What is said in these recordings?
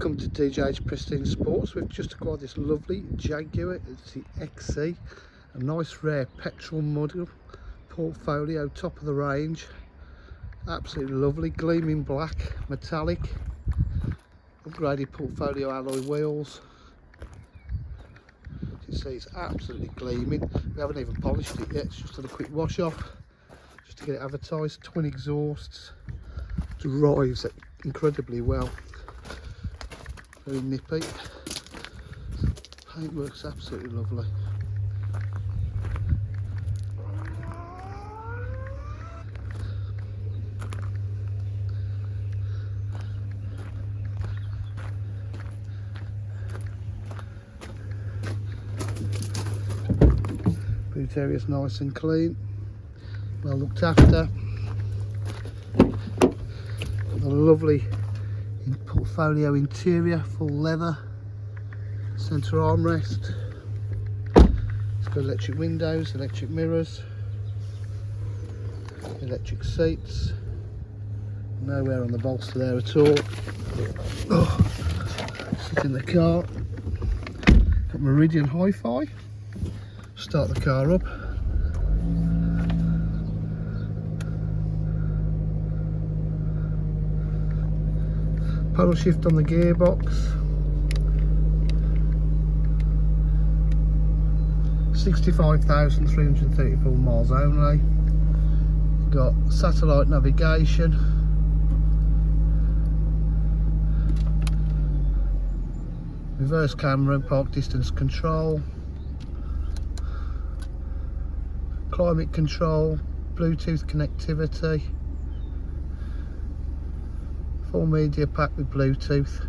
Welcome to DJ's Pristine Sports. We've just acquired this lovely Jaguar. It's the XC, a nice rare petrol model portfolio, top of the range. Absolutely lovely, gleaming black, metallic, upgraded portfolio alloy wheels. As you see, it's absolutely gleaming. We haven't even polished it yet, it's just done a quick wash off just to get it advertised. Twin exhausts, drives incredibly well. Very nippy. Paintwork's absolutely lovely. Boot area's nice and clean, well looked after. Got the lovely portfolio interior, full leather, centre armrest. It's got electric windows, electric mirrors, electric seats. No wear on the bolster there at all. Sit in the car. Got Meridian Hi-Fi. Start the car up. Paddle shift on the gearbox. 65,334 miles only. Got satellite navigation. Reverse camera, park distance control. Climate control, Bluetooth connectivity. Full media pack with Bluetooth,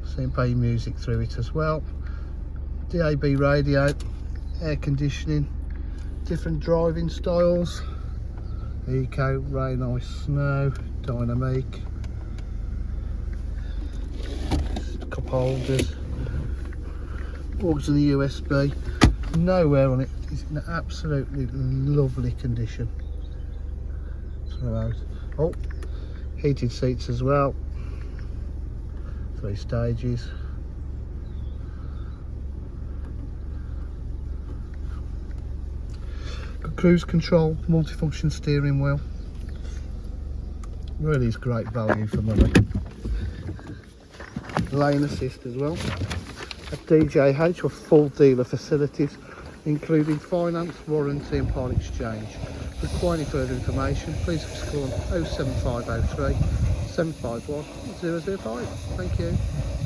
so you can play music through it as well. DAB radio, air conditioning, different driving styles, eco, rain, ice, snow, dynamic, cup holders, plugs and the USB. Nowhere on it. It's in absolutely lovely condition. Oh, heated seats as well. 3 stages. Got cruise control, multifunction steering wheel. Really is great value for money. Lane assist as well. At DJH with full dealer facilities, including finance, warranty and part exchange. For any further information, please call on 07503 751 005. Thank you.